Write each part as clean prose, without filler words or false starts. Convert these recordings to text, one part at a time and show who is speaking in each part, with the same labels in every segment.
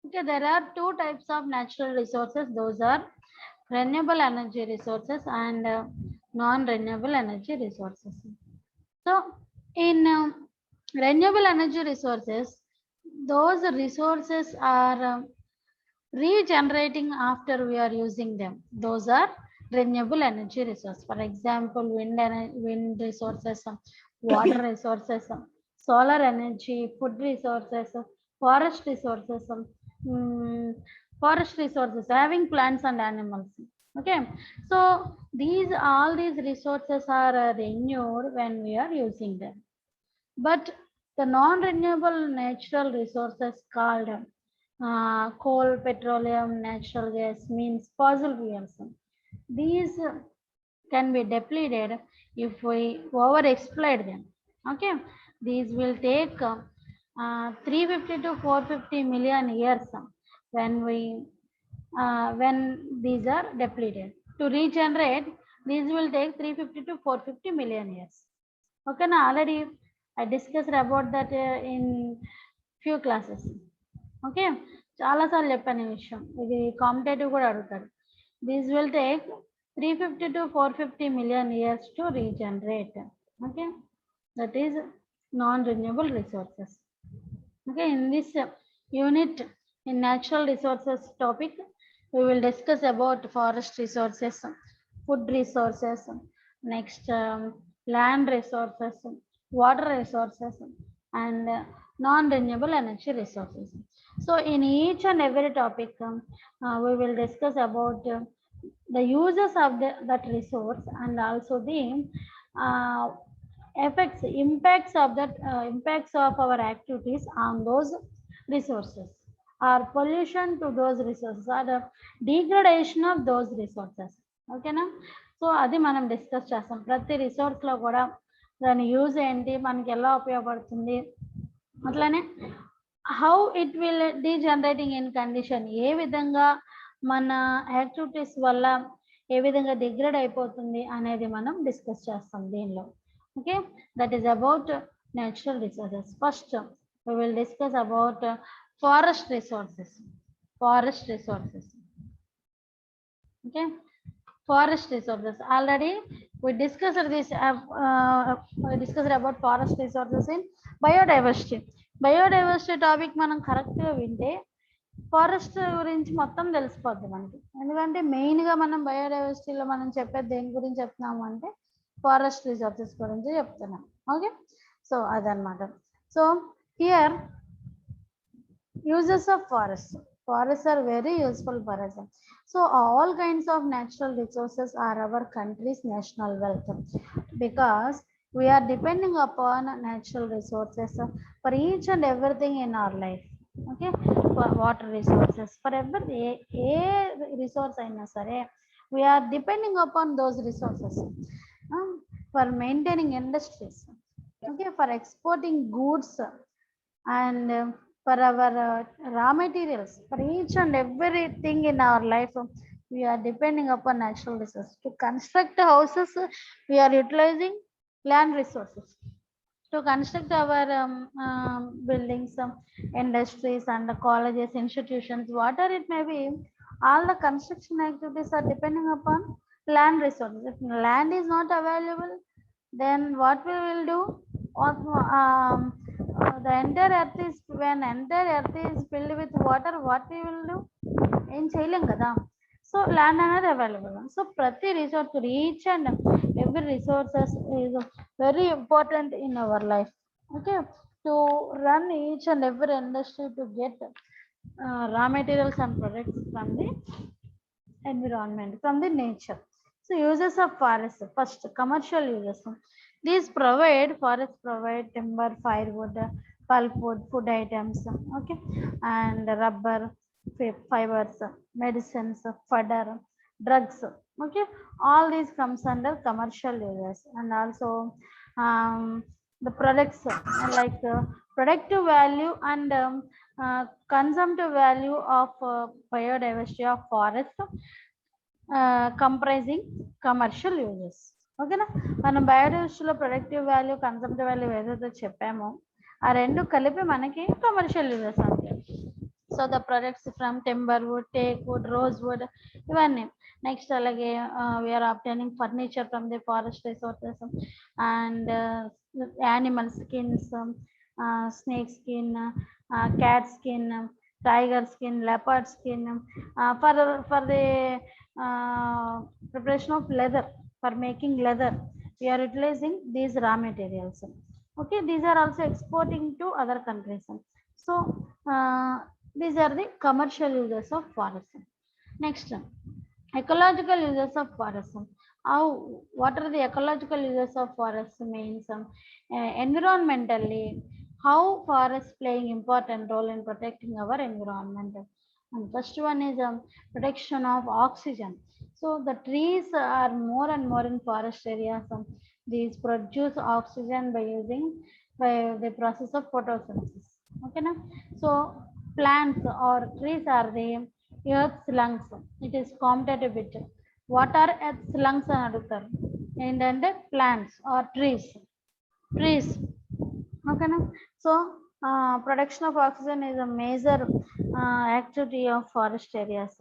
Speaker 1: Okay, there are two types of natural resources. Those are renewable energy resources and non-renewable energy resources. So, in renewable energy resources, those resources are regenerating after we are using them. Those are renewable energy resources. For example, wind resources, water resources, solar energy, food resources, forest resources, mm, forest resources, having plants and animals. Okay, so all these resources are renewed when we are using them. But the non-renewable natural resources called coal, petroleum, natural gas means fossil fuels. These can be depleted if we over-exploit them. Okay, these will take 350 to 450 million years when these are depleted. To regenerate, these will take 350 to 450 million years. Okay, now already I discussed about that in few classes. Okay చాలాసార్లు చెప్పాను ఈ విషయం ఇది competitive కూడా అడుగుతాడు these will take 350 to 450 million years to regenerate. Okay, that is non-renewable resources. Okay, in this unit in natural resources topic we will discuss about forest resources, food resources, next land resources, water resources, and non-renewable energy resources. So in each and every topic we will discuss about the uses of that resource and also the uh, impacts of our activities on those resources, or pollution to those resources, or the degradation of those resources. ఓకేనా so అది మనం discuss చేస్తాం ప్రతి రిసోర్స్లో కూడా దాని use ఏంటి మనకి ఎలా ఉపయోగపడుతుంది అట్లానే how it will degenerating in condition ఏ విధంగా మన యాక్టివిటీస్ వల్ల ఏ విధంగా డిగ్రేడ్ అయిపోతుంది అనేది మనం డిస్కస్ చేస్తాం దీనిలో. Okay, that is about natural resources. First we will discuss about forest resources. Okay, forest resources already we discussed this we discussed about forest resources in biodiversity topic. మనం correct గా వింటే forest గురించి మొత్తం తెలిసిపోద్ది మనకి, ఎందుకంటే మెయిన్గా మనం బయోడైవర్సిటీలో మనం చెప్పేది దేని గురించి చెప్తున్నాము అంటే ఫారెస్ట్ రిసోర్సెస్ గురించి చెప్తున్నాం. ఓకే, సో అదనమాట. So here uses of forests are very useful for us. So all kinds of natural resources are our country's national wealth because we are depending upon natural resources for each and everything in our life. Okay, for water resources, for every resource అయినా సరే we are depending upon those resources for maintaining industries, okay, for exporting goods, and for our raw materials, for each and everything in our life we are depending upon natural resources. To construct houses we are utilizing land resources. To construct our buildings, industries and colleges, institutions, whatever it may be, all the construction activities are depending upon land resources. If land is not available, then what we will do? The entire earth is, when entire earth is filled with water, what we will do? ఏం చేయలేం కదా. So land అనేది available. So ప్రతి resource, each and every resources is very important in our life. Okay, to run each and every industry to get raw materials and products from the environment, from the nature. So uses of forest, first commercial uses. Forests provide timber, firewood, pulpwood, food items, okay, and rubber, fibers, medicines, fodder, drugs. Okay, all these comes under commercial uses. And also the products like productive value and consumptive value of biodiversity of forest comprising commercial uses. ఓకేనా, మనం బయోడైవర్సిటీలో productive value, consumptive value ఏదైతే చెప్పామో ఆ రెండు కలిపి మనకి commercial uses అంటే. So the products from timber wood, teak wood, rose wood ఇవన్నీ. నెక్స్ట్ అలాగే we are obtaining furniture from the forest resources and animal skins, snake skin, cat skin, tiger skin, leopard skin, for the preparation of leather, for making leather we are utilizing these raw materials. Okay, these are also exporting to other countries. So these are the commercial uses of forest. Next, ecological uses of forest. How, what are the ecological uses of forest means, environmentally how forests playing important role in protecting our environment. And first one is protection of oxygen. So the trees are more and more in forest areas. These produce oxygen by using by the process of photosynthesis. Okay na? So plants or trees are the earth's lungs. It is competitive bit. What are earth's lungs అని అడుగుతారు. ఏంటంటే plants or trees. Trees. Okay na? So production of oxygen is a major activity of forest areas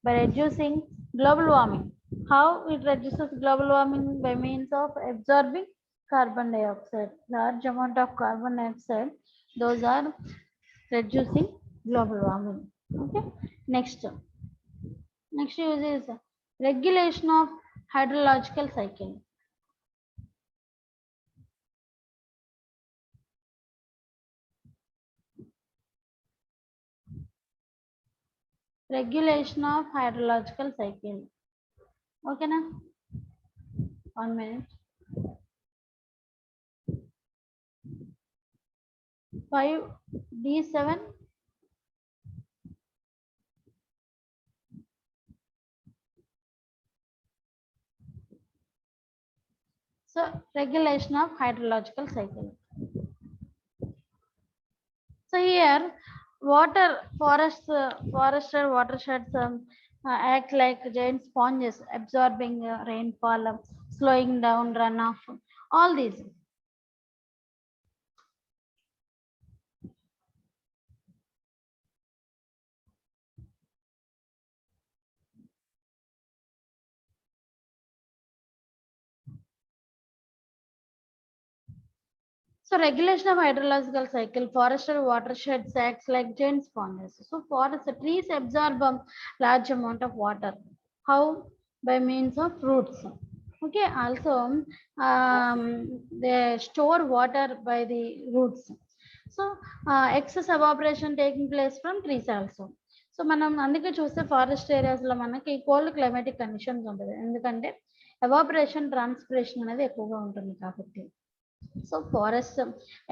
Speaker 1: by reducing global warming. How it reduces global warming? By means of absorbing carbon dioxide, large amount of carbon dioxide, those are reducing global warming. Okay, next use is regulation of hydrological cycle. Regulation of hydrological cycle. Okay na? 1 minute. 5D7. So regulation of hydrological cycle. So here water forests, forested watersheds act like giant sponges, absorbing rainfall, slowing down runoff, all these. So regulation of hydrological cycle, forested watersheds acts like giant sponges. So forest trees absorb a large amount of water. How? By means of roots. Okay, also they store water by the roots. So excess evaporation taking place from trees also. So మనం అందుకే చూస్తే forest ఏరియాస్లో మనకి cold climatic conditions ఉంటుంది, ఎందుకంటే evaporation transpiration అనేది ఎక్కువగా ఉంటుంది కాబట్టి. So forests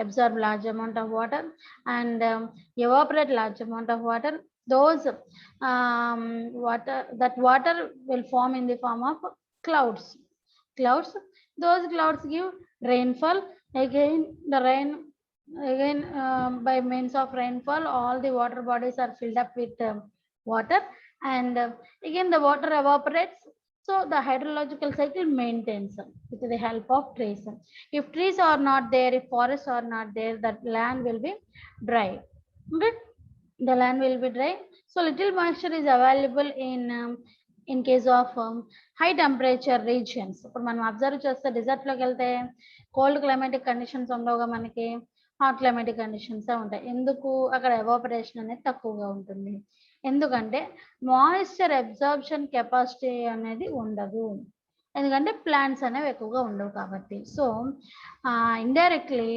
Speaker 1: absorb large amount of water and evaporate large amount of water. Those water will form in the form of clouds. Those clouds give rainfall. Again the rain, again by means of rainfall all the water bodies are filled up with water, and again the water evaporates. So the hydrological cycle maintains with the help of trees. If trees are not there, if forests are not there, that land will be dry. Okay? The land will be dry. So little moisture is available in case of high temperature regions. ఇప్పుడు మనం observe చేస్తే desert లోకి వెళ్తే cold climatic conditions ఉండవుగా, మనకి hot climatic conditions ఉంటాయి. ఎందుకు? అక్కడ evaporation అనేది తక్కువగా ఉంటుంది, ఎందుకంటే మాయిశ్చర్ అబ్జార్ప్షన్ కెపాసిటీ అనేది ఉండదు, ఎందుకంటే ప్లాంట్స్ అనేవి ఎక్కువగా ఉండవు కాబట్టి. So indirectly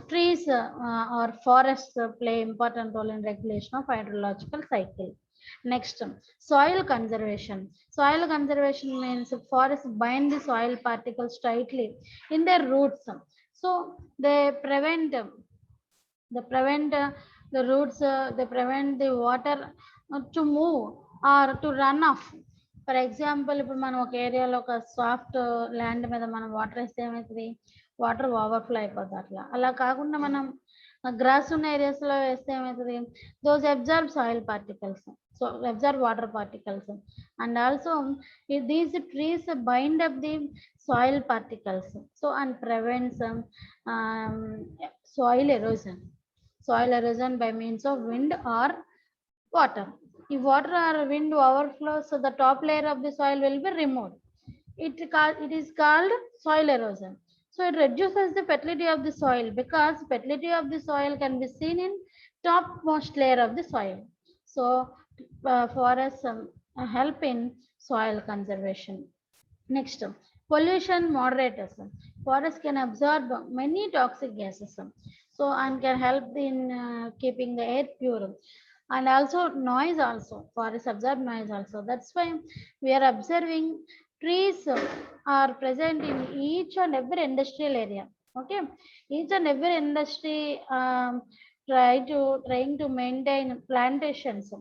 Speaker 1: trees or forests play important role in regulation of hydrological cycle. Next, soil conservation. Soil conservation means forests bind the soil particles tightly in their roots. So they prevent the roots, they prevent the water to move or to run off. For example ఇప్పుడు మనం ఒక ఏరియాలో ఒక soft land మీద మనం water వేస్తే ఏమవుతుంది? Water overflow అయిపోతుంది. అలా కాకుండా మనం గ్రాస్ ఉన్న ఏరియాస్లో వేస్తే ఏమవుతుంది? Those observe soil particles, so absorb water particles, and also these trees bind up the soil particles, so and prevents soil erosion by means of wind or water. If water or wind overflows, so the top layer of the soil will be removed. It is called soil erosion. So it reduces the fertility of the soil because fertility of the soil can be seen in topmost layer of the soil. So forests help in soil conservation. Next, pollution moderators. Forests can absorb many toxic gases, so and can help in keeping the air pure. And also noise also. Forests absorb noise also. That's why we are observing trees are present in each and every industrial area. Okay, each and every industry trying to maintain plantations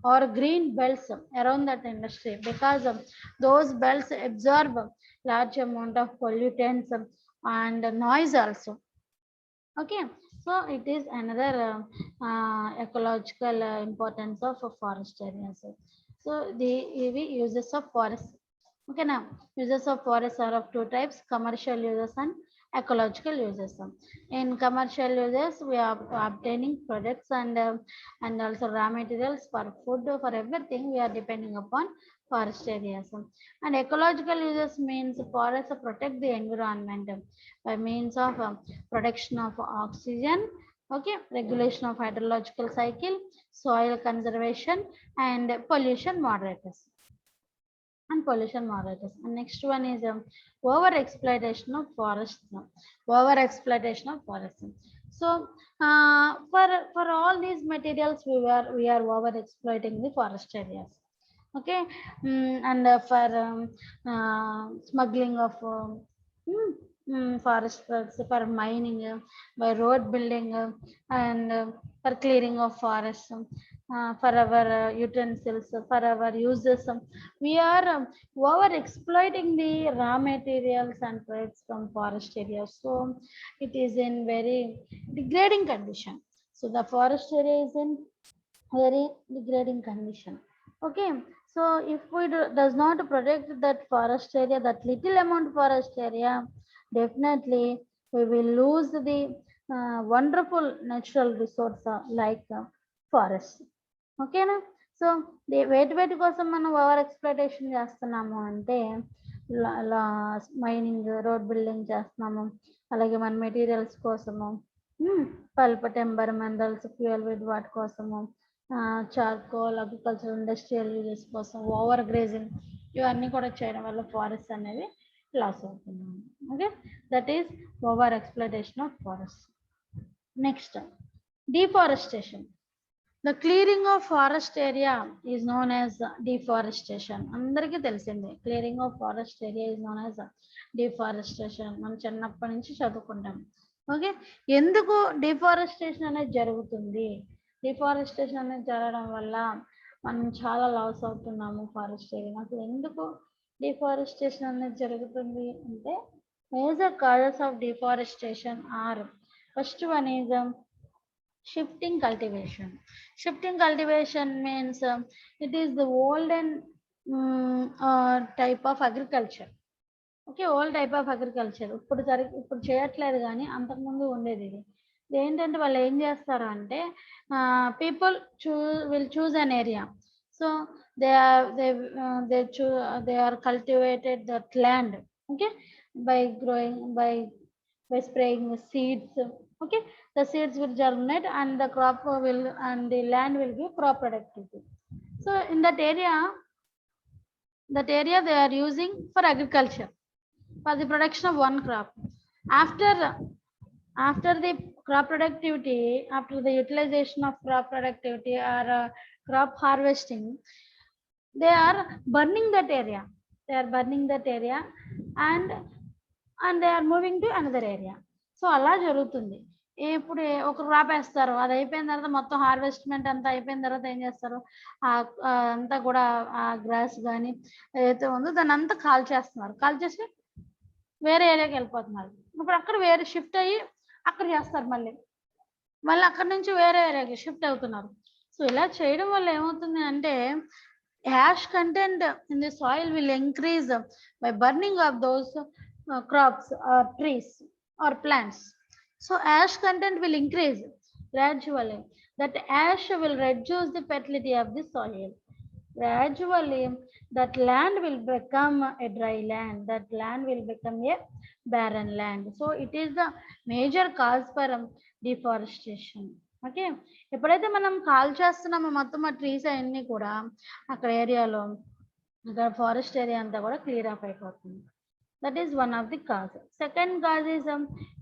Speaker 1: or green belts around that industry because those belts absorb large amount of pollutants and noise also. Okay, so it is another ecological importance of forest areas. So the uses of forest. Okay, now uses of forests are of two types: commercial uses and ecological uses. In commercial uses, we are obtaining products and also raw materials for food, for everything. We are depending upon forest areas. And ecological uses means forests protect the environment by means of production of oxygen, okay, regulation of hydrological cycle, soil conservation, and pollution moderators. And next one is over exploitation of forests. Over exploitation of forests. So for all these materials, we are over exploiting the forest areas. Okay, and for smuggling of forest products, for mining, by road building, and for clearing of forests, for our utensils, for our uses. We are over exploiting the raw materials and products from forest areas. So it is in very degrading condition. So the forest area is in very degrading condition. Okay, so if we does not protect that forest area, that little amount forest area, definitely we will lose the wonderful natural resource like forest. ఓకేనా. So వేటి కోసం మనం over exploitation చేస్తున్నాము అంటే mining, road building చేస్తున్నాము, అలాగే మన materials కోసము, పల్ప్, టెంబర్, మినరల్స్, ఫ్యూయల్ విడ్ వాటి కోసము, చార్కోల్, అగ్రికల్చర్, ఇండస్ట్రియల్ యూజెస్ కోసం, ఓవర్ గ్రేజింగ్, ఇవన్నీ కూడా చేయడం వల్ల ఫారెస్ట్ అనేది లాస్ అవుతున్నాము. Okay, that is over exploitation of forest. Next, deforestation. The clearing of forest area is known as deforestation. అందరికీ తెలిసిందే, clearing of forest area is known as deforestation. మనం చిన్నప్పటి నుంచి చదువుకుంటాం. ఓకే, ఎందుకు డిఫారెస్టేషన్ అనేది జరుగుతుంది? డిఫారెస్టేషన్ అనేది జరగడం వల్ల మనం చాలా లాస్ అవుతున్నాము ఫారెస్ట్ ఏరియా. అసలు ఎందుకు డిఫారెస్టేషన్ అనేది జరుగుతుంది అంటే, major causes of deforestation are, first one is shifting cultivation. Shifting cultivation means it is the olden type of agriculture. Okay, old type of agriculture. ఇప్పుడు చేయట్లేదు, కానీ అంతకుముందు ఉండేది ఇది. ఏంటంటే వాళ్ళు ఏం చేస్తారు అంటే, people will choose an area. So they are cultivated that land, okay, by growing, by spraying the seeds. Okay, the seeds will germinate and the crop will, and the land will give crop productivity. So in that area they are using for agriculture, for the production of one crop. After the crop productivity, after the utilization of crop productivity or crop harvesting, they are burning that area. And they are moving to another area. So అలా జరుగుతుంది. ఇప్పుడు ఒక crop వేస్తారు, అది అయిపోయిన తర్వాత మొత్తం హార్వెస్ట్మెంట్ అంతా అయిపోయిన తర్వాత ఏం చేస్తారు, అంతా కూడా ఆ గ్రాస్ కానీ ఏదైతే ఉందో దాన్ని అంతా కాల్ చేసి వేరే ఏరియాకి వెళ్ళిపోతున్నారు. ఇప్పుడు అక్కడ వేరే షిఫ్ట్ అయ్యి అక్కడ చేస్తారు, మళ్ళీ అక్కడ నుంచి వేరే ఏరియాకి షిఫ్ట్ అవుతున్నారు. సో ఇలా చేయడం వల్ల ఏమవుతుంది అంటే, ash content in the soil will increase by burning of those crops or trees or plants. So ash content will increase. Gradually, that ash will reduce the fertility of the soil. Gradually, that land will become a dry land. That land will become a barren land. So it is the major cause for deforestation. Okay, ఎప్పుడైతే మనం call చేస్తున్నామో మొత్తం ఆ trees అవన్నీ కూడా అక్కడ ఏరియాలో అక్కడ ఫారెస్ట్ ఏరియా అంతా కూడా క్లియర్ ఆఫ్ అయిపోతుంది. That is one of the causes. Second cause is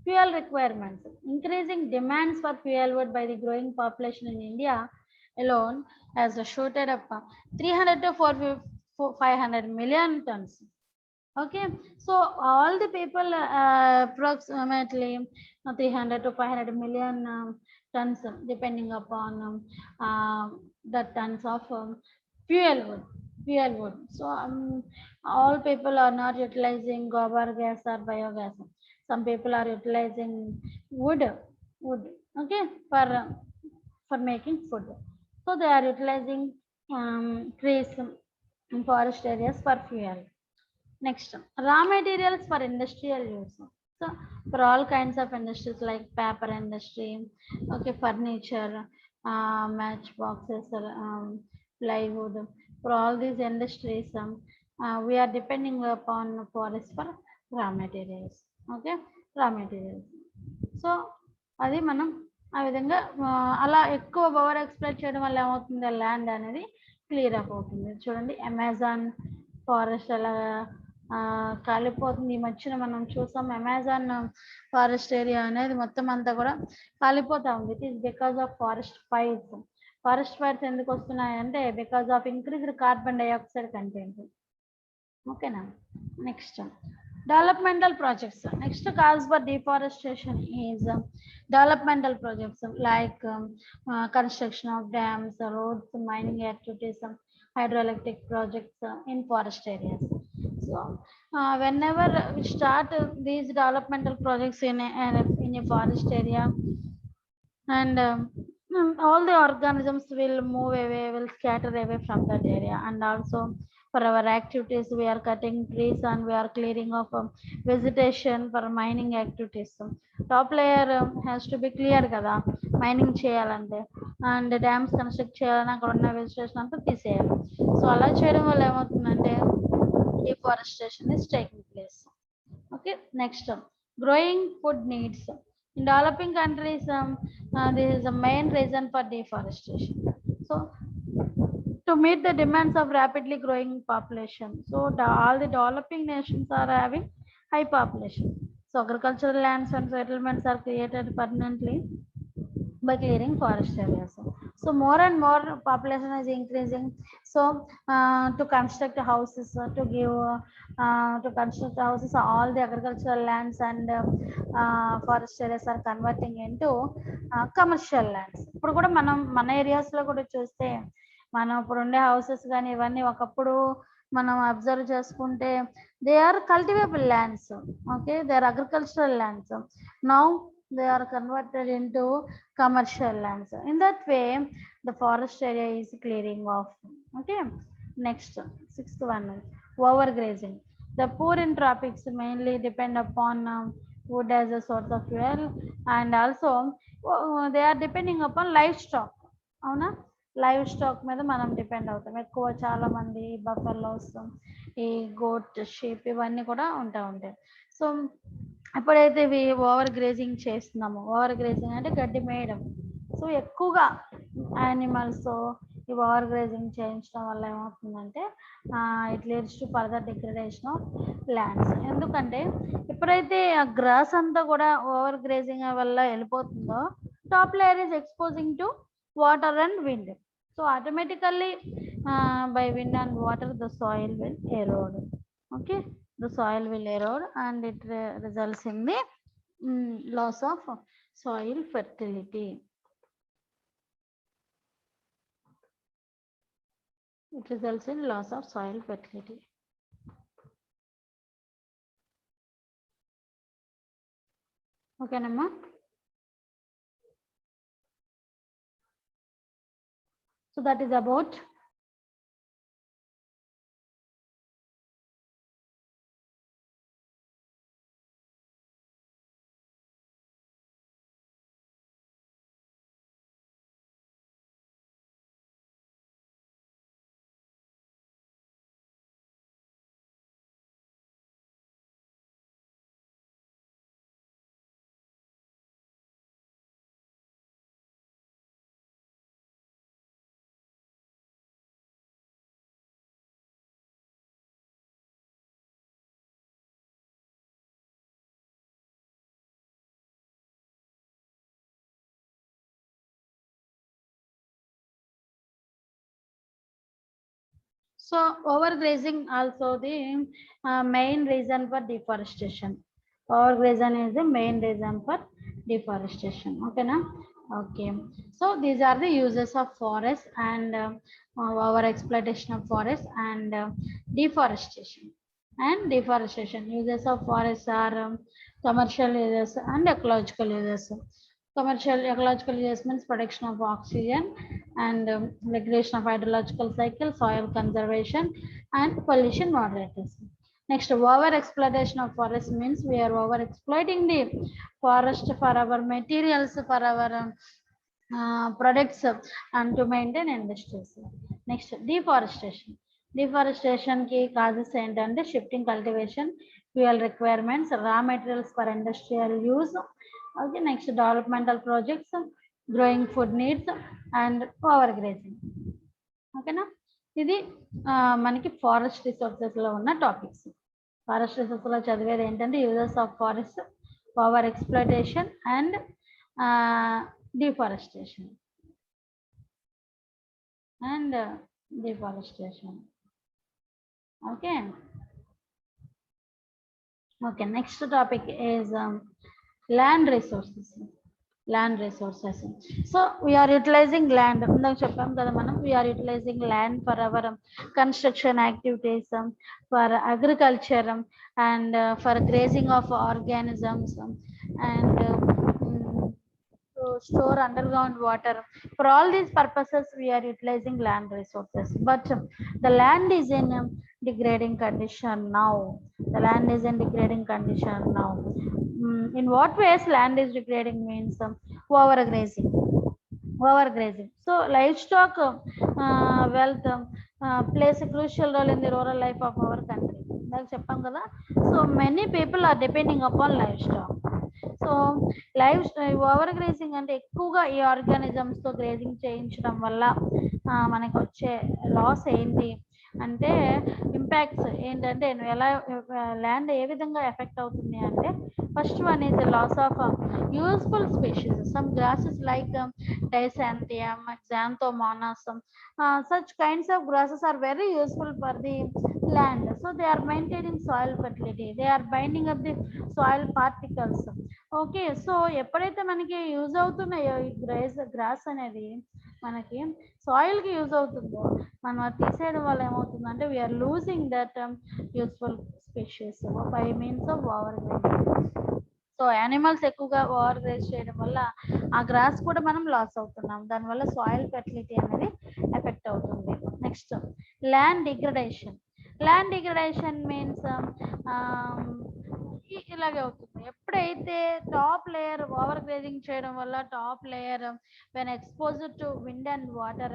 Speaker 1: fuel requirements. Increasing demands for fuel wood by the growing population in India alone has shooted up 300 to 500 million tons. Okay, so all the people approximately 300 to 500 million tons, depending upon the tons of fuel wood. So all people are not utilizing gobar gas or biogas. Some people are utilizing wood, okay, for making food. So they are utilizing trees in forest areas for fuel. Next, raw materials for industrial use. So for all kinds of industries like paper industry, okay, furniture, matchboxes, plywood, for all these industries, we are depending upon forest for raw materials. Okay, raw materials. So అది మనం ఆ విధంగా అలా ఎక్కువ power explore చేయడం వల్ల ఏమవుతుంది, land అనేది క్లియర్ అప్ అవుతుంది. చూడండి, అమెజాన్ ఫారెస్ట్ అలా కాలిపోతుంది. ఈ మధ్యన మనం చూసాం అమెజాన్ ఫారెస్ట్ ఏరియా అనేది మొత్తం అంతా కూడా కాలిపోతా ఉంది. It is because of forest fires. Forest fires ఎందుకు వస్తున్నాయంటే because of increased carbon dioxide content. ఓకేనా. Next, developmental projects. Next cause for deforestation is developmental projects like construction of dams, roads, mining activities, hydroelectric projects in forest areas. So whenever we start these developmental projects in a forest area, and all the organisms will move away, will scatter away from that area. And also for our activities, we are cutting trees and we are clearing of vegetation for mining activities. Top layer has to be clear కదా mining చేయాలంటే, and dams construct చేయాలని అక్కడ ఉన్న vegetation అంతా తీసేయాలి. So అలా చేయడం వల్ల ఏమవుతుందంటే deforestation is taking place. Okay, next, growing food needs. In developing countries, this is the main reason for deforestation. So to meet the demands of rapidly growing population, so all the developing nations are having high population. So agricultural lands and settlements are created permanently by clearing forest areas. So more and more population is increasing. So to construct houses, to construct houses, all the agricultural lands and forest areas are converting into commercial lands. ఇప్పుడు కూడా మన areas లో కూడా చూస్తే మనం ఇప్పుడు ఉండే houses కానీ ఇవన్నీ ఒకప్పుడు మనం అబ్జర్వ్ చేసుకుంటే they are cultivable lands. Okay, they are agricultural lands. Now they are converted into commercial lands. In that way, the forest area is clearing off. Okay, next, sixth one, overgrazing. The poor in tropics mainly depend upon wood as a source of fuel, and also they are depending upon livestock. అవునా, live stock మీద మనం depend అవుతాం ఎక్కువ. చాలా మంది buffaloes, ఈ goat, sheep ఇవన్నీ కూడా ఉంటాయి. సో ఎప్పుడైతే ఇవి ఓవర్ గ్రేజింగ్ చేస్తున్నామో, ఓవర్ గ్రేజింగ్ అంటే గడ్డి మేయడం. సో ఎక్కువగా యానిమల్స్ ఈ ఓవర్ గ్రేజింగ్ చేయించడం వల్ల ఏమవుతుందంటే it leads to further degradation of lands. ఎందుకంటే ఎప్పుడైతే ఆ గ్రాస్ అంతా కూడా ఓవర్ గ్రేజింగ్ వల్ల వెళ్ళిపోతుందో, top layer is exposing to water and wind. So automatically by wind and water the soil will erode. Okay, the soil will erode and it results in the loss of soil fertility. It results in loss of soil fertility. Okay, Namma. So that is about So overgrazing also the main reason for deforestation. Overgrazing is the main reason for deforestation. Okay na? Okay. So these are the uses of forest and over exploitation of forest and deforestation. And deforestation uses of forests are commercial uses and ecological uses. Commercial ecological uses means production of oxygen and regulation of hydrological cycle, soil conservation, and pollution moderation. Next, over exploitation of forest means we are over exploiting the forest for our materials, for our products, and to maintain industries. Next, deforestation. Deforestation key causes and shifting cultivation, fuel requirements, raw materials for industrial use. Okay, next developmental projects, growing food needs, and overgrazing. ఓకేనా ఇది మనకి forest resources లో ఉన్న topics. Forest resources లో చదివేది ఏంటంటే uses of forest, over exploitation and deforestation and deforestation. Okay. Okay, next topic is land resources. Land resources. So we are utilizing land. ఇందాక చెప్పాం కదా మనం, we are utilizing land for our construction activities, for agriculture, and for grazing of organisms, and to store underground water. For all these purposes, we are utilizing land resources. But the land is in degrading condition now. The land is in degrading condition now. In what ways land is degrading means overgrazing. Overgrazing. So livestock wealth plays a crucial role in the rural life of our country. Like చెప్పాం కదా, so many people are depending upon livestock. So over grazing అంటే ఎక్కువగా ఈ organisms తో grazing చేయించడం వల్ల మనకు వచ్చే లాస్ ఏంటి అంటే, ఇంపాక్ట్స్ ఏంటంటే ఎలా ల్యాండ్ ఏ విధంగా ఎఫెక్ట్ అవుతుంది అంటే, first one is loss of useful species. Some grasses like dichanthium, xanthomonas, such kinds of grasses are very useful for the land. So they are maintaining soil fertility, they are binding up the soil particles. Okay, so ఎప్పుడైతే మనకి use అవుతున్నాయో ఈ gross అనేది మనకి soil కి use అవుతుందో, మనం అది తీసేయడం వల్ల ఏమవుతుందంటే we are losing that useful species by means of overgrazing. So animals ఎక్కువగా ఓవర్ గ్రేజ్ చేయడం వల్ల ఆ గ్రాస్ కూడా మనం లాస్ అవుతున్నాం, దానివల్ల సాయిల్ ఫెర్టిలిటీ అనేది ఎఫెక్ట్ అవుతుంది. Next, land degradation. Land degradation means ఇలాగే అవుతుంది. ఎప్పుడైతే టాప్ లేయర్ ఓవర్ గ్రేజింగ్ చేయడం వల్ల top layer when exposed to wind and water,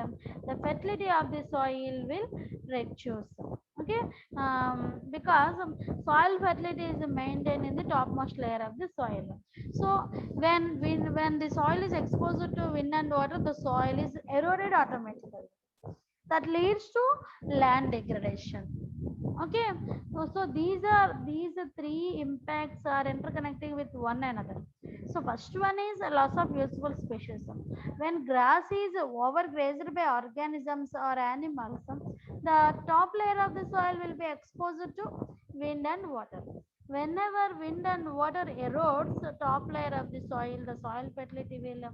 Speaker 1: the fertility of the soil will reduce. Okay, because soil fertility is maintained in the topmost layer of the soil. So when the soil is exposed to wind and water, the soil is eroded automatically. That leads to land degradation. Okay, so these three impacts are interconnecting with one another. So first one is a loss of useful species. When grass is overgrazed by organisms or animals, the top layer of the soil will be exposed to wind and water. Whenever wind and water erodes the top layer of the soil fertility will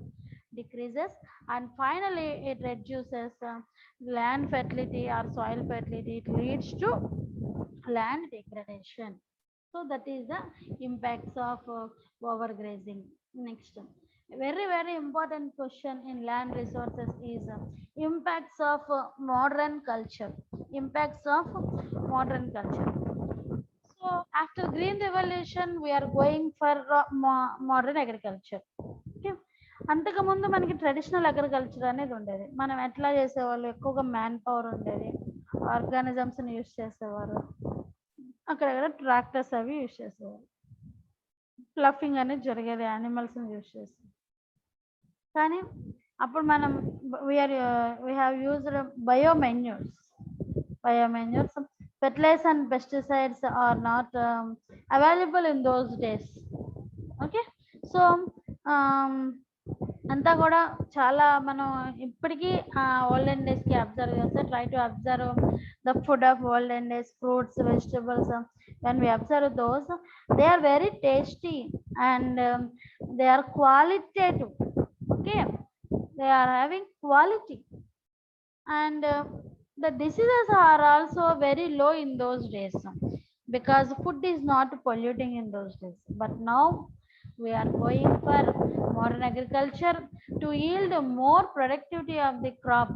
Speaker 1: decreases, and finally it reduces land fertility or soil fertility. It leads to land degradation. So that is the impacts of overgrazing. Next, very important question in land resources is impacts of modern culture. Impacts of modern culture. So after green revolution we are going for modern agriculture. Okay, అంతకుముందు మనకి traditional agriculture అనేది ఉండేది. మనం ఎట్లా చేసేవాళ్ళు, ఎక్కువగా man power ఉండేది, organisms ని యూజ్ చేసేవారు, అక్కడక్కడ ట్రాక్టర్స్ అవి యూజ్ చేసేవారు, ఫ్లఫింగ్ అనేది జరిగేది యానిమల్స్ ని యూజ్ చేసి. కానీ అప్పుడు మనం we have used biomanures. Fertilizers and pesticides are not available in those days. Okay, so అంతా కూడా చాలా మనం ఇప్పటికీ ఓల్డెన్ డేస్కి అబ్జర్వ్ చేస్తే try to observe the food of olden days fruits vegetables when we observe those they are very tasty and they are qualitative. Okay, they are having quality and the diseases are also very low in those days because food is not polluting in those days, but now we are going for modern agriculture to yield more productivity of the crop.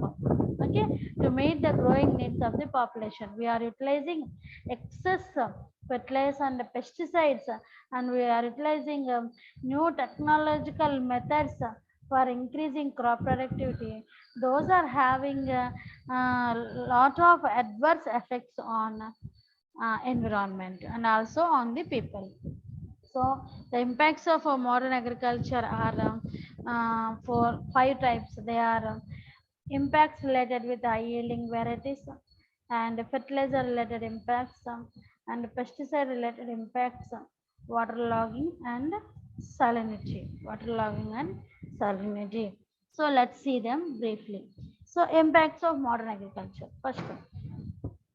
Speaker 1: Okay, to meet the growing needs of the population we are utilizing excess fertilizer and pesticides and we are utilizing new technological methods for increasing crop productivity. Those are having a lot of adverse effects on environment and also on the people. So the impacts of modern agriculture are for 5 types. They are impacts related with high yielding varieties and fertilizer related impacts and pesticide related impacts, waterlogging and salinity. Waterlogging and salinity. So let's see them briefly. So impacts of modern agriculture. First one,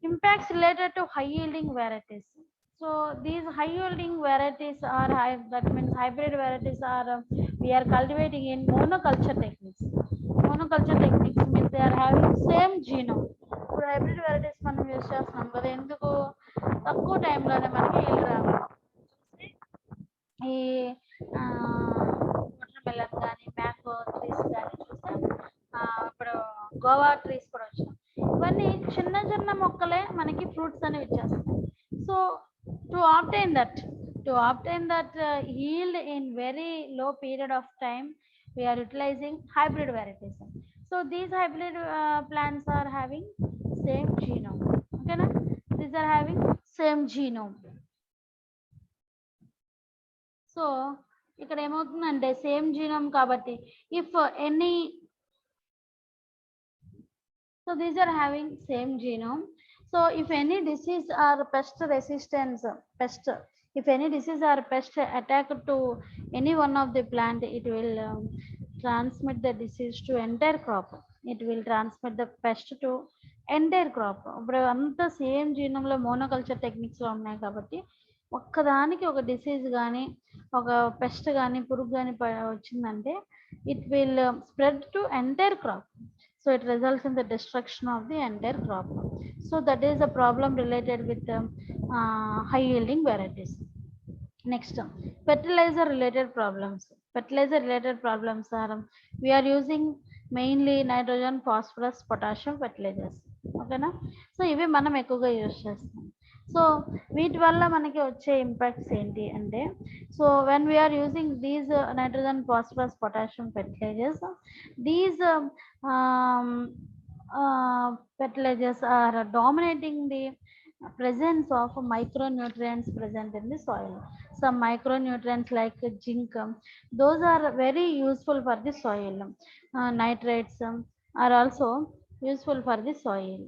Speaker 1: impacts related to high yielding varieties. So these high yielding varieties are high, that means hybrid varieties are we are cultivating in monoculture techniques. Monoculture techniques means they are having same genome. ఇప్పుడు hybrid varieties మనం use చేస్తున్నాం కదా, ఎందుకు తక్కువ టైంలోనే మనకి yield రావాలి. ఈ వాటర్ మెలన్ కానీ మ్యాంగో ట్రీస్ కానీ చూస్తే ఇప్పుడు గోవా ట్రీస్ కూడా వచ్చినాయి. ఇవన్నీ చిన్న చిన్న మొక్కలే మనకి ఫ్రూట్స్ అనేవి ఇచ్చేస్తాయి. So to obtain that yield in very low period of time we are utilizing hybrid varieties. So these hybrid plants are having same genome. Okay na, these are having same genome. So ఇక్కడ ఏమవుతుందంటే same genome కాబట్టి if any, so these are having same genome. So if any disease or pest resistance pest, if any disease or pest attack to any one of the plant, it will transmit the disease to entire crop. It will transmit the pest to entire crop. ఇప్పుడు అంతా same genome లో monoculture techniques లో ఉన్నాయి కాబట్టి ఒక్కదానికి ఒక disease కానీ ఒక పెస్ట్ కానీ పురుగు కానీ వచ్చిందంటే it will spread to entire crop. So it results in the destruction of the entire crop. So that is a problem related with high yielding varieties. Next, fertilizer related problems. Fertilizer related problems are we are using mainly nitrogen, phosphorus, potassium fertilizers. ఓకేనా, so ఇవి మనం ఎక్కువగా use చేస్తాం. So వీటి వల్ల మనకి వచ్చే impacts ఏంటి అంటే, so when we are using these nitrogen, phosphorus, potassium fertilizers, these fertilizers are dominating the presence of micronutrients present in the soil. Some micronutrients like zinc, those are very useful for the soil. Nitrates are also useful for the soil.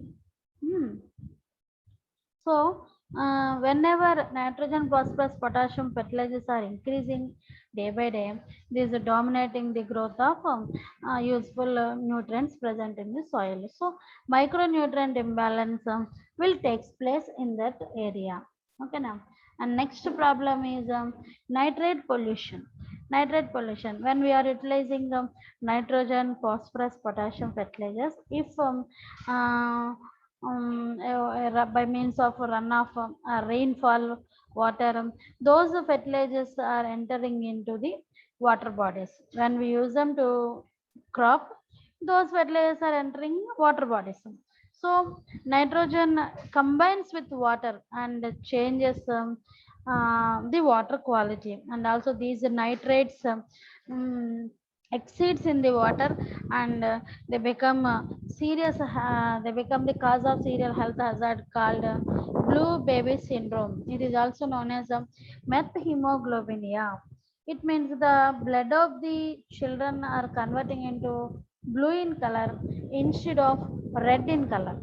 Speaker 1: So whenever nitrogen, phosphorus, potassium fertilizers are increasing day by day, this is dominating the growth of useful nutrients present in the soil. So micronutrient imbalance will take place in that area. Okay now, and next problem is nitrate pollution. Nitrate pollution, when we are utilizing nitrogen, phosphorus, potassium fertilizers, if by means of runoff, rainfall water, those fertilizers are entering into the water bodies. When we use them to crop, those fertilizers are entering water bodies. So nitrogen combines with water and changes the water quality, and also these nitrates exceeds in the water and they become serious, they become the cause of serious health hazard called blue baby syndrome. It is also known as methemoglobinia. It means the blood of the children are converting into blue in color instead of red in color.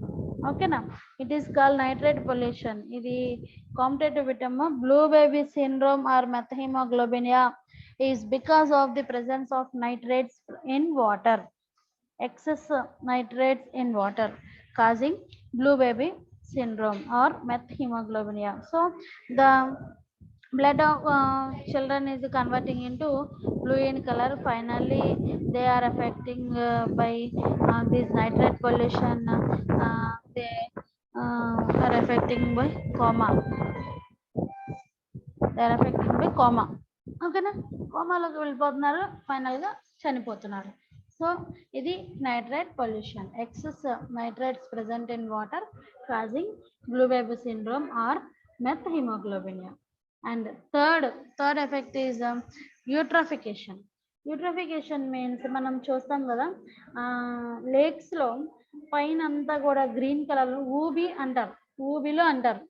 Speaker 1: Okay now, it is called nitrate pollution. It is competitive with blue baby syndrome or methemoglobinia. is because of the presence of nitrates in water. Excess nitrates in water causing blue baby syndrome or methemoglobinia. So the blood of children is converting into blue in color. Finally they are affecting by this nitrate pollution. They are affecting by coma. They are affecting by coma. ఓకేనా, కోమాలోకి వెళ్ళిపోతున్నారు, ఫైనల్గా చనిపోతున్నారు. So ఇది nitrate pollution. Excess nitrates present in water causing blue baby syndrome or methemoglobinia. And third effect is eutrophication. Eutrophication means మనం చూస్తాం కదా లేక్స్లో పైన అంతా కూడా గ్రీన్ కలర్ ఊబి అంటారు, ఊబిలో అంటారు,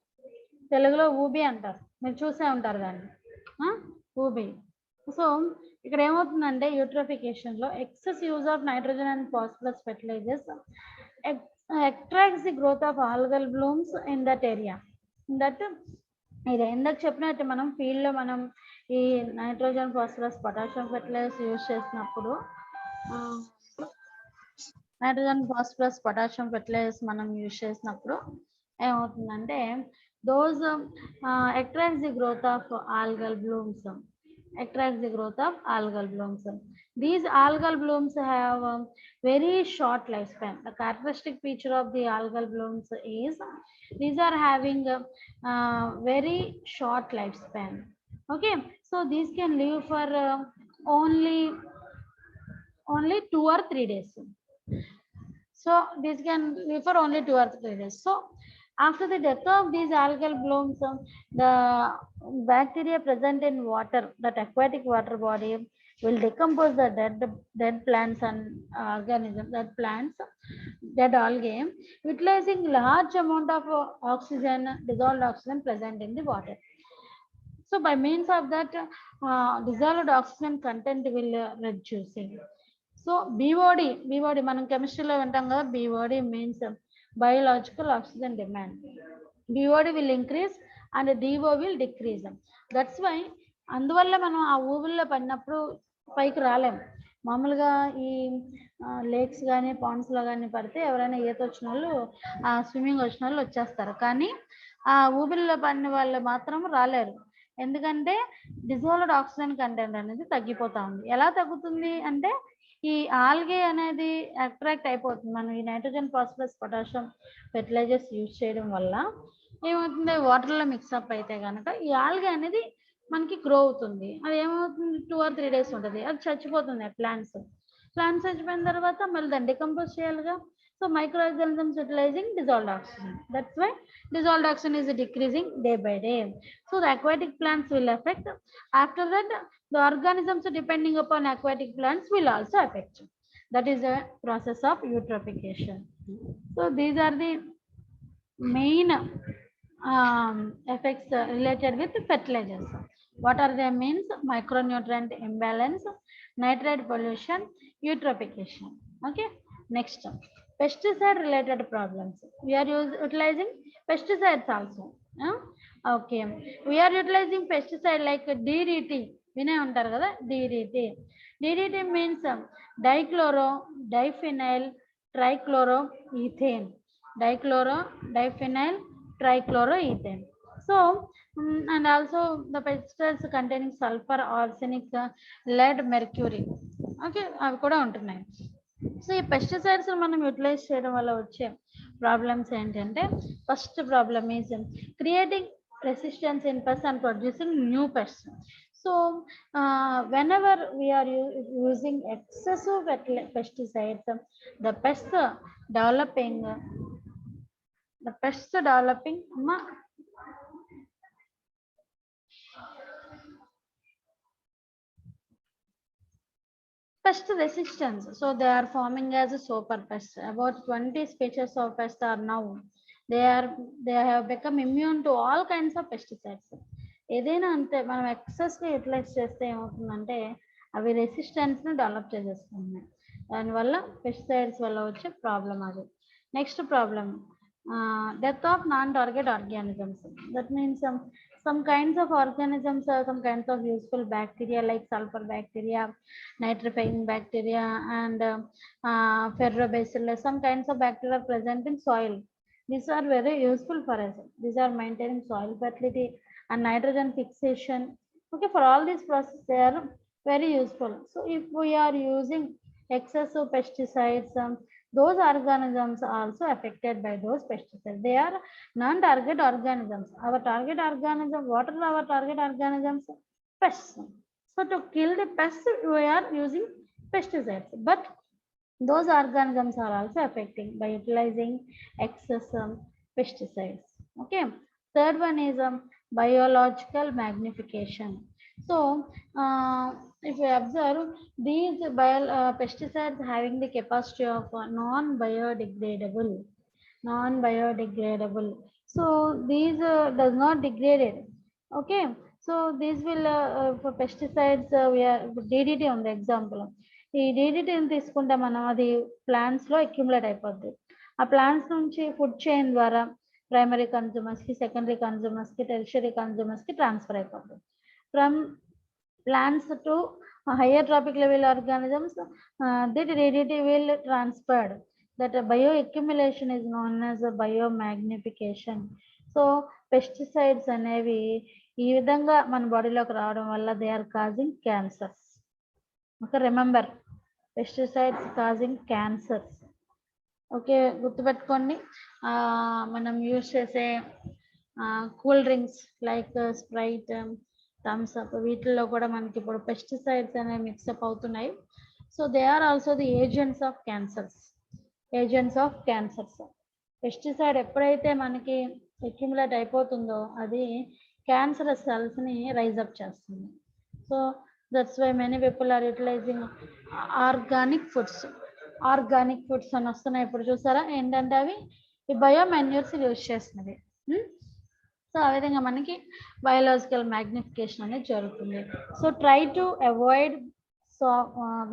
Speaker 1: తెలుగులో ఊబి అంటారు, మీరు చూసే ఉంటారు దాన్ని, ఊబి. సో ఇక్కడ ఏమవుతుందంటే యూట్రోఫికేషన్లో excess use of nitrogen and phosphorus fertilizers attracts the growth of algal blooms in that area. That ఇది ఎందుకు చెప్పినట్టు మనం ఫీల్డ్లో మనం ఈ nitrogen phosphorus potassium fertilizers use చేసినప్పుడు నైట్రోజన్ ఫాస్ఫరస్ పొటాషియం ఫెర్టిలైజర్స్ మనం యూజ్ చేసినప్పుడు ఏమవుతుందంటే those attracts the growth of algal blooms. Attracts the growth of algal blooms. These algal blooms have very short lifespan. The characteristic feature of the algal blooms is these are having very short lifespan. Okay, so these can live for only 2 or 3 days. So this can live for only 2 or 3 days. So after the death of these algal blooms, the bacteria present in water, that aquatic water body, will decompose the dead plants and organisms, dead algae, utilizing large amount of oxygen, dissolved oxygen present in the water. So by means of that, dissolved oxygen content will reducing. So BOD మనం కెమిస్ట్రీలో వింటాం కదా, BOD means biological oxygen demand. BOD will increase and DO will decrease. That's why అందువల్ల మనం ఆ ఊబుల్లో పడినప్పుడు పైకి రాలేము. మామూలుగా ఈ లేక్స్ కానీ పాండ్స్లో కానీ పడితే ఎవరైనా ఈత వచ్చిన వాళ్ళు స్విమ్మింగ్ వచ్చిన వాళ్ళు వచ్చేస్తారు, కానీ ఆ ఊబుల్లో పడిన వాళ్ళు మాత్రం రాలేరు. ఎందుకంటే డిజాల్వ్డ్ ఆక్సిజన్ కంటెంట్ అనేది తగ్గిపోతా ఉంది. ఎలా తగ్గుతుంది అంటే ఈ ఆల్గే అనేది అట్రాక్ట్ అయిపోతుంది. మనం ఈ nitrogen phosphorus potassium fertilizers use చేయడం వల్ల ఏమవుతుంది, వాటర్లో మిక్సప్ అయితే కనుక ఈ ఆల్గే అనేది మనకి గ్రో అవుతుంది. అది ఏమవుతుంది, 2 or 3 days ఉంటుంది, అది చచ్చిపోతుంది. ప్లాంట్స్ చచ్చిపోయిన తర్వాత మళ్ళీ దాన్ని డికంపోజ్ చేయాలిగా. So microorganisms utilizing dissolved oxygen. That's why dissolved oxygen is decreasing day by day. So the aquatic plants will affect. After that, the organisms depending upon aquatic plants will also affect. That is a process of eutrophication. So these are the main effects related with fertilizers. What are the means? Micronutrient imbalance, nitrate pollution, eutrophication. Okay, next, pesticide related problems. We are utilizing pesticides also. Okay, we are utilizing pesticide like DDT. వినే ఉంటారు కదా, DDT means dichloro diphenyl trichloroethane. Diphenyl trichloroethane. So and also the pesticides containing sulfur, arsenic, lead, mercury. Okay, అవి కూడా ఉంటున్నాయి. So ఈ pesticides మనం utilise చేయడం వల్ల వచ్చే ప్రాబ్లమ్స్ ఏంటంటే, first problem is creating resistance in pests and producing new pests. So whenever we are using excessive pesticides, the pests developing pest resistance. So they are forming as a super pests. About 20 species of pests are now they have become immune to all kinds of pesticides. ఏదైనా అంతే, మనం ఎక్సెస్గా utilise చేస్తే ఏమవుతుందంటే అవి రెసిస్టెన్స్ని develop చేసేస్తున్నాయి. దానివల్ల pesticides వల్ల వచ్చే problem అది. Next problem, death of non target organisms. That means some kinds of organisms, some kinds of useful bacteria like sulfur bacteria, nitrifying bacteria, and ferrobacillus. Some kinds of bacteria are present in soil. These are very useful for us. These are maintaining soil fertility and nitrogen fixation. Okay, for all these processes, they are very useful. So if we are using excessive pesticides, those organisms are also affected by those pesticides. They are non-target organisms. Our target organism, what are our target organisms? Pests. So to kill the pests, we are using pesticides. But those organisms are also affecting by utilizing excess pesticides. Okay. Third one is biological magnification. So if we observe these pesticides having the capacity of non-biodegradable. So these does not degrade it. Okay. So these will for pesticides we are DDT on the example. ఈ డీడీటీని తీసుకుంటే మనం అది plants లో accumulate అయిపోద్ది. ఆ plants నుంచి food chain ద్వారా primary consumers కి, సెకండరీ కన్జ్యూమర్స్ కి, టెరిషరీ కన్జ్యూమర్స్ కి ట్రాన్స్ఫర్ అయిపోద్ది. From plants to higher trophic level organisms, that DDT will transferred. That bioaccumulation is known as a biomagnification. So pesticides అనేవి ఈ విధంగా మన బాడీలోకి రావడం వల్ల they are causing cancers. Okay, remember pesticides causing cancers. Okay, గుర్తుపెట్టుకోండి. మనం యూజ్ చేసే cool drinks like Sprite, Thums Up, వీటిల్లో కూడా మనకి ఇప్పుడు పెస్టిసైడ్స్ అనేవి మిక్సప్ అవుతున్నాయి. So they are also the agents of cancers. Pesticide ఎప్పుడైతే మనకి అక్యుములేట్ అయిపోతుందో అది క్యాన్సరస్ సెల్స్ ని రైజ్ అప్ చేస్తుంది. So that's why many people are utilizing organic foods అని వస్తున్నాయి ఇప్పుడు. చూసారా ఏంటంటే అవి ఈ బయోమెన్యూర్స్ యూజ్ చేస్తున్నవి. సో ఆ విధంగా మనకి బయోలాజికల్ మ్యాగ్నిఫికేషన్ అనేది జరుగుతుంది. So try to avoid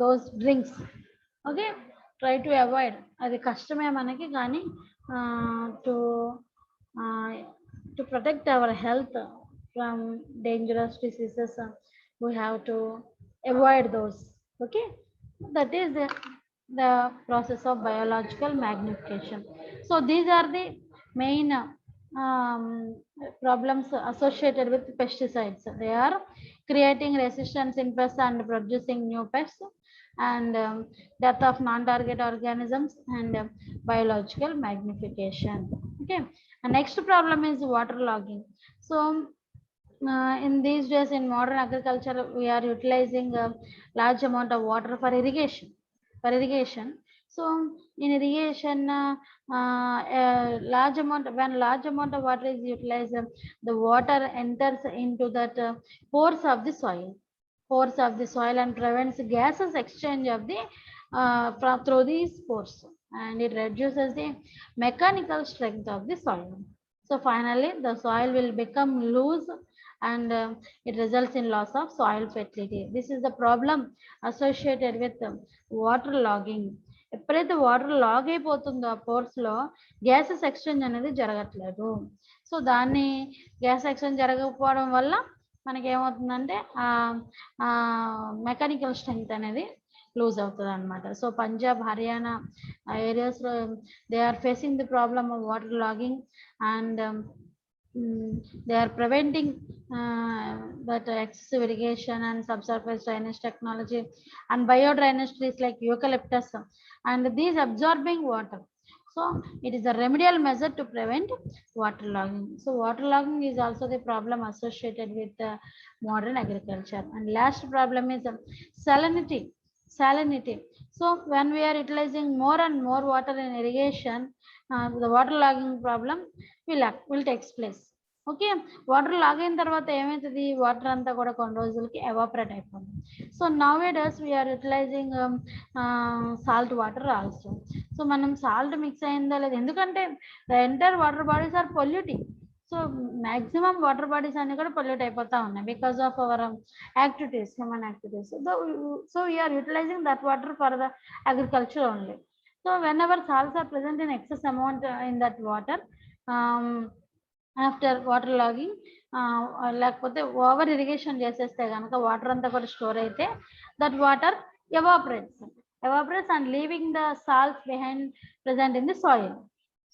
Speaker 1: those drinks. Okay, try to avoid. అది కష్టమే మనకి, కానీ to protect our health from dangerous diseases we have to avoid those. Okay, that is the process of biological magnification. So these are the main problems associated with pesticides. They are creating resistance in pests and producing new pests, and death of non-target organisms, and biological magnification. Okay, and next problem is water logging. So in these days in modern agriculture we are utilizing a large amount of water for irrigation. So in irrigation large amount of water is utilized, the water enters into that pores of the soil and prevents gases exchange of the through these pores, and it reduces the mechanical strength of the soil. So finally the soil will become loose, and it results in loss of soil fertility. This is the problem associated with water logging. ఎప్పుడైతే water log అయిపోతుందో ఆ pores లో gases exchange అనేది జరగట్లేదు. So దాన్ని gas exchange జరగకపోవడం వల్ల మనకి ఏమవుతుందంటే మెకానికల్ స్ట్రెంగ్త్ అనేది లూజ్ అవుతుంది అనమాట. సో పంజాబ్, హర్యానా ఏరియాస్ లో they are facing the problem of water logging, and they are preventing that excessive irrigation and subsurface drainage technology and bio drainage trees like eucalyptus, and these absorbing water. So it is a remedial measure to prevent water logging. So water logging is also the problem associated with modern agriculture. And last problem is salinity. So when we are utilizing more and more water in irrigation, the water logging problem will takes place. Okay, water log అయిన తర్వాత ఏమవుతుంది, water అంతా కూడా కొన్ని రోజులకి evaporate అయిపోతుంది. So nowadays we are utilizing salt water also. So మనం salt mix అయిందో లేదు, ఎందుకంటే the entire water bodies are polluting. So maximum water bodies అన్ని కూడా పొల్యూట్ అయిపోతా ఉన్నాయి because of our activities, human activities. So we are utilizing that water for the agriculture only. So whenever salts are present in excess amount in that water, after water logging లేకపోతే over irrigation చేసేస్తే కనుక water అంతా కూడా store అయితే that water evaporates and leaving the salts behind present in the soil.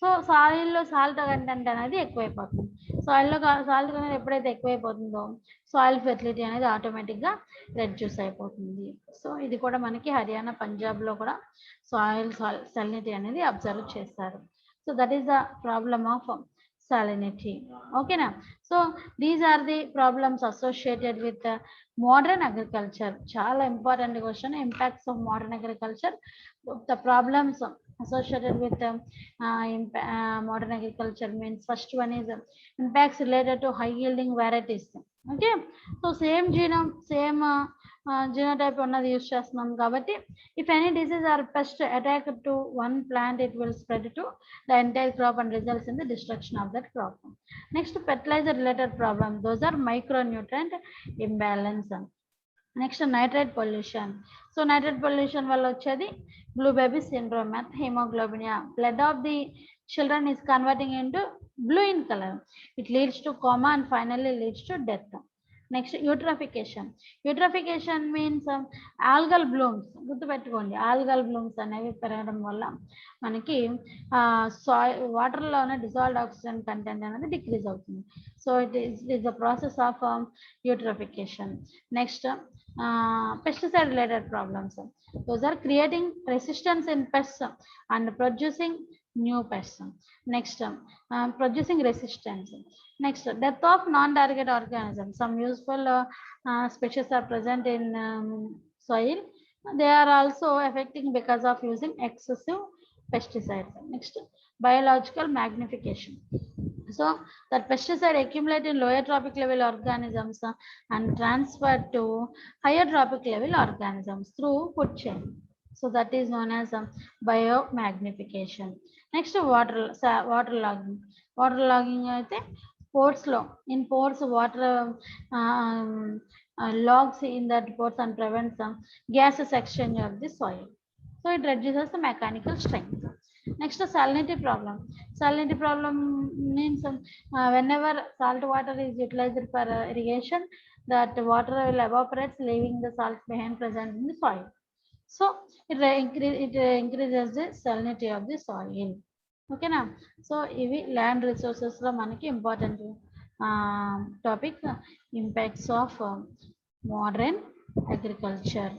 Speaker 1: So సాయిల్లో salt content అనేది ఎక్కువైపోతుంది. సాయిల్లో salt content ఎప్పుడైతే ఎక్కువైపోతుందో సాయిల్ ఫెర్టిలిటీ అనేది ఆటోమేటిక్గా రెడ్యూస్ అయిపోతుంది. సో ఇది కూడా మనకి హర్యానా, పంజాబ్లో కూడా సాయిల్ salinity అనేది అబ్జర్వ్ చేస్తారు. So that is the problem of salinity. Okay now, so these are the problems associated with modern agriculture. Chala important question, impacts of modern agriculture. The problems associated with modern agriculture means first one is impacts related to high yielding varieties. Okay, so same genome, same genotype ఉన్నది use చేస్తున్నాం కాబట్టి if any disease or pest attack to one plant, it will spread to the entire crop and results in the destruction of that crop. Next, fertilizer related problem, those are micronutrient imbalance. Next, nitrate pollution. So nitrate pollution వల్ల వచ్చేది blue baby syndrome, hemoglobin, blood of the children is converting into blue in color. It leads to coma and finally leads to death. Next eutrophication means algal blooms. గుర్తుపెట్టుకోండి, algal blooms అనేవి పెరగడం వల్ల మనకి వాటర్లో ఉన్న dissolved oxygen content అనేది decrease అవుతుంది. So it is the process of eutrophication. Next, pesticide related problems, those are creating resistance in pests and producing new pests. Next, producing resistance. Next, death of non-target organisms. Some useful species are present in soil. They are also affecting because of using excessive pesticides. Next, biological magnification. So that pesticide accumulate in lower trophic level organisms and transfer to higher trophic level organisms through food chain. So that is known as biomagnification. Next, water logging. Water logging అయితే pores లో in pores water logs in that pores and prevents gases exchange of the soil. So it reduces the mechanical strength. Next, salinity problem. Salinity problem means whenever salt water is utilized for irrigation, that water will evaporate, leaving the salt behind present in the soil. So it increases the salinity of the soil. Okay na? So ivi land resources lo manaki important topic, impacts of modern agriculture.